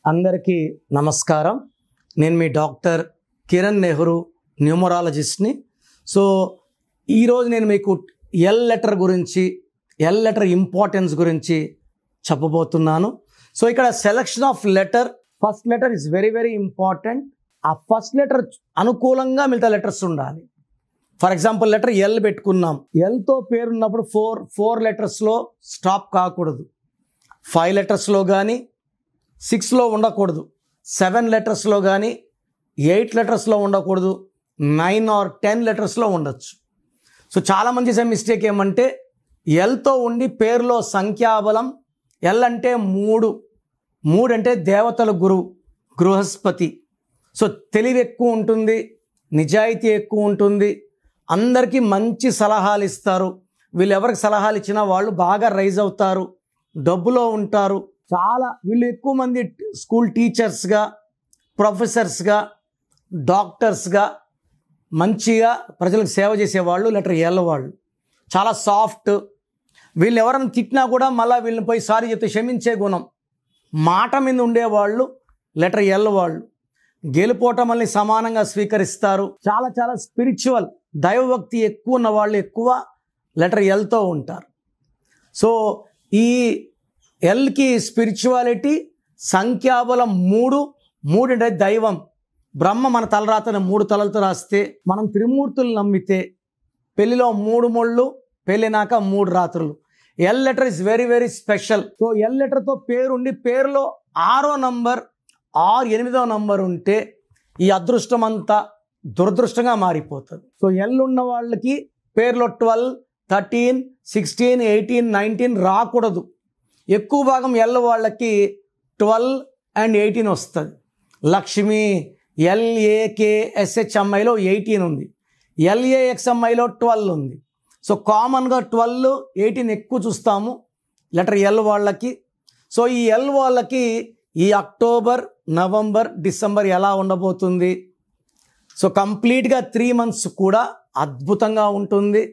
అందరికీ నమస్కారం. నేను మీ డాక్టర్ కిరణ్ నెహ్రూ, న్యూమరాలజిస్ట్ని. సో ఈరోజు నేను మీకు ఎల్ లెటర్ గురించి, ఎల్ లెటర్ ఇంపార్టెన్స్ గురించి చెప్పబోతున్నాను. సో ఇక్కడ selection of letter, first letter is very very important. ఆ ఫస్ట్ లెటర్ అనుకూలంగా మిగతా లెటర్స్ ఉండాలి. ఫర్ ఎగ్జాంపుల్ లెటర్ ఎల్ పెట్టుకున్నాం. ఎల్తో పేరున్నప్పుడు ఫోర్ లెటర్స్లో స్టాప్ కాకూడదు. 5 లెటర్స్లో కానీ 6లో ఉండకూడదు. 7 లెటర్స్లో కానీ 8 లెటర్స్లో ఉండకూడదు. 9 or 10 లెటర్స్లో ఉండొచ్చు. సో చాలామంది చేసే మిస్టేక్ ఏమంటే ఎల్తో ఉండి పేరులో సంఖ్యాబలం, ఎల్ అంటే 3 అంటే దేవతల గురువు బృహస్పతి. సో తెలివి ఎక్కువ ఉంటుంది, నిజాయితీ ఎక్కువ ఉంటుంది, అందరికీ మంచి సలహాలు ఇస్తారు. వీళ్ళు ఎవరికి సలహాలు ఇచ్చినా వాళ్ళు బాగా రైజ్ అవుతారు, డబ్బులో ఉంటారు. వీళ్ళు ఎక్కువ మంది స్కూల్ టీచర్స్గా, ప్రొఫెసర్స్గా, డాక్టర్స్గా మంచిగా ప్రజలకు సేవ చేసేవాళ్ళు లెటర్ ఎల్ వాళ్ళు. చాలా సాఫ్ట్. వీళ్ళు ఎవరైనా తిట్టినా కూడా మళ్ళీ వీళ్ళని పోయి సారీ చెప్తే క్షమించే గుణం, మాట మీద ఉండేవాళ్ళు లెటర్ ఎల్ వాళ్ళు. గెలుపోటమల్ని సమానంగా స్వీకరిస్తారు. చాలా స్పిరిచువల్, దైవభక్తి ఎక్కువ ఉన్న వాళ్ళు ఎక్కువ లెటర్ ఎల్తో ఉంటారు. సో ఈ ఎల్కి స్పిరిచువాలిటీ, సంఖ్యాబలం 3 అంటే దైవం. బ్రహ్మ మన తలరాతను 3 తలలతో రాస్తే, మనం త్రిమూర్తులు నమ్మితే పెళ్లిలో 3 ముళ్ళు, పెళ్ళినాక 3 రాత్రులు. L letter is very very special. So L లెటర్తో పేరుండి పేరులో 6వ నంబర్ or 8వ నంబర్ ఉంటే ఈ అదృష్టం అంతా దురదృష్టంగా మారిపోతుంది. సో ఎల్ ఉన్న వాళ్ళకి పేరులో 12, 13, 16, 18, 19 రాకూడదు. ఎక్కువ భాగం ఎల్ వాళ్ళకి 12 and 18 వస్తుంది. లక్ష్మి LAKSHMIలో 18 ఉంది, LAXMIలో 12 ఉంది. సో కామన్గా 12, 18 ఎక్కువ చూస్తాము లెటర్ ఎల్ వాళ్ళకి. సో ఈ ఎల్ వాళ్ళకి ఈ అక్టోబర్, నవంబర్, డిసెంబర్ ఎలా ఉండబోతుంది? సో కంప్లీట్గా 3 months కూడా అద్భుతంగా ఉంటుంది.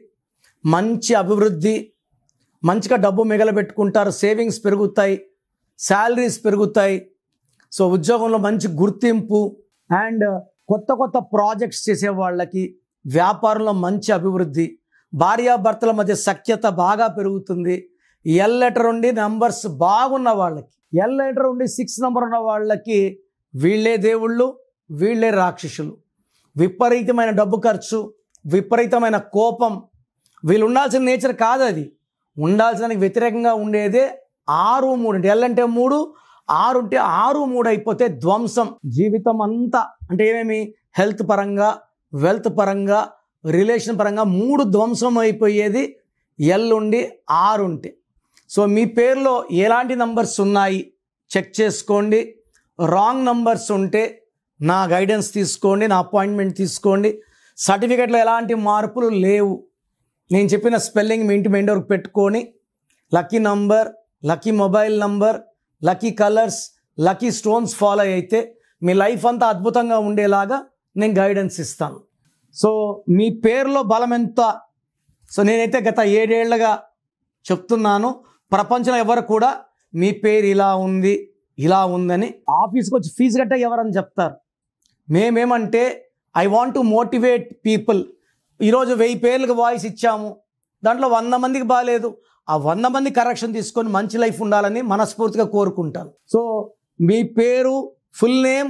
మంచి అభివృద్ధి, మంచిగా డబ్బు మిగలబెట్టుకుంటారు, సేవింగ్స్ పెరుగుతాయి, శాలరీస్ పెరుగుతాయి. సో ఉద్యోగంలో మంచి గుర్తింపు అండ్ కొత్త ప్రాజెక్ట్స్ చేసే వాళ్ళకి వ్యాపారంలో మంచి అభివృద్ధి, భార్యాభర్తల మధ్య సఖ్యత బాగా పెరుగుతుంది. ఎల్ లెటర్ ఉండి నంబర్స్ బాగున్న వాళ్ళకి, ఎల్ లెటర్ ఉండి 6 నంబర్ ఉన్న వాళ్ళకి వీళ్ళే దేవుళ్ళు, వీళ్ళే రాక్షసులు. విపరీతమైన డబ్బు ఖర్చు, విపరీతమైన కోపం. వీళ్ళు ఉండాల్సిన నేచర్ కాదు అది. ఉండాల్సిన వ్యతిరేకంగా ఉండేదే 6, 3. ఎల్ అంటే 3, 6 ఉంటే 6, 3 అయిపోతే ధ్వంసం. జీవితం అంతా అంటే ఏమేమి, హెల్త్ పరంగా, వెల్త్ పరంగా, రిలేషన్ పరంగా 3 ధ్వంసం అయిపోయేది ఎల్ ఉండి 6 ఉంటే. సో మీ పేరులో ఎలాంటి నంబర్స్ ఉన్నాయి చెక్ చేసుకోండి. రాంగ్ నంబర్స్ ఉంటే నా గైడెన్స్ తీసుకోండి, నా అపాయింట్మెంట్ తీసుకోండి. సర్టిఫికెట్లో ఎలాంటి మార్పులు లేవు. నేను చెప్పిన స్పెల్లింగ్ మీ ఇంటి మెండోర్ పెట్టుకొని lucky number, lucky mobile number, lucky colours, lucky stones follow అయితే మీ లైఫ్ అంతా అద్భుతంగా ఉండేలాగా నేను గైడెన్స్ ఇస్తాను. సో మీ పేరులో బలం ఎంత? సో నేనైతే గత 7 ఏళ్లుగా చెప్తున్నాను. ప్రపంచంలో ఎవరు కూడా మీ పేరు ఇలా ఉంది, ఇలా ఉందని ఆఫీస్కి వచ్చి ఫీజు కట్టే ఎవరని చెప్తారు. మేమేమంటే I want to motivate people. ఈరోజు 1000 పేర్లకు వాయిస్ ఇచ్చాము, దాంట్లో 100 మందికి బాగాలేదు. ఆ 100 మంది కరెక్షన్ తీసుకొని మంచి లైఫ్ ఉండాలని మనస్ఫూర్తిగా కోరుకుంటాను. సో మీ పేరు, full name,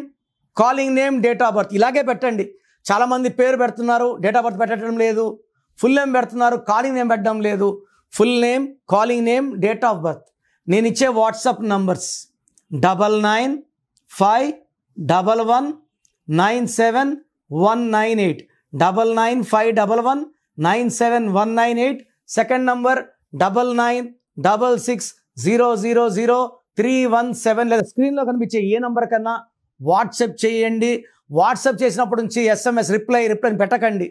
calling name, date of birth ఇలాగే పెట్టండి. చాలామంది పేరు పెడుతున్నారు, డేట్ ఆఫ్ బర్త్ పెట్టడం లేదు. ఫుల్ నేమ్ పెడుతున్నారు, కాలింగ్ నేమ్ పెట్టడం లేదు. Full name, calling name, date of birth. నేను ఇచ్చే వాట్సాప్ నంబర్స్ 9951197198, 9951197198. సెకండ్ నంబర్ 9966000317 లేదా స్క్రీన్లో కనిపించే ఏ నంబర్ కన్నా వాట్సాప్ చేయండి. వాట్సాప్ చేసినప్పటి నుంచి SMS రిప్లై పెట్టకండి.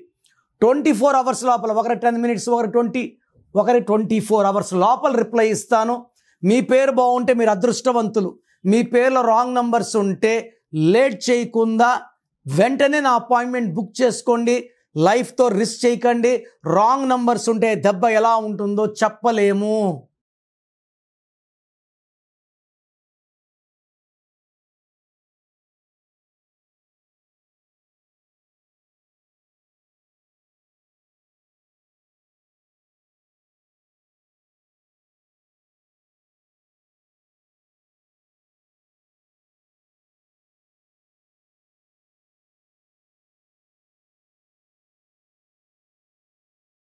24 hours లోపల, ఒకరి 10 minutes, ఒకరి 24 hours లోపల రిప్లై ఇస్తాను. మీ పేరు బాగుంటే మీరు అదృష్టవంతులు. మీ పేరులో రాంగ్ నంబర్స్ ఉంటే లేట్ చేయకుండా వెంటనే నా అపాయింట్మెంట్ బుక్ చేసుకోండి. లైఫ్తో రిస్క్ చేయకండి. రాంగ్ నంబర్స్ ఉంటే దెబ్బ ఎలా ఉంటుందో చెప్పలేము.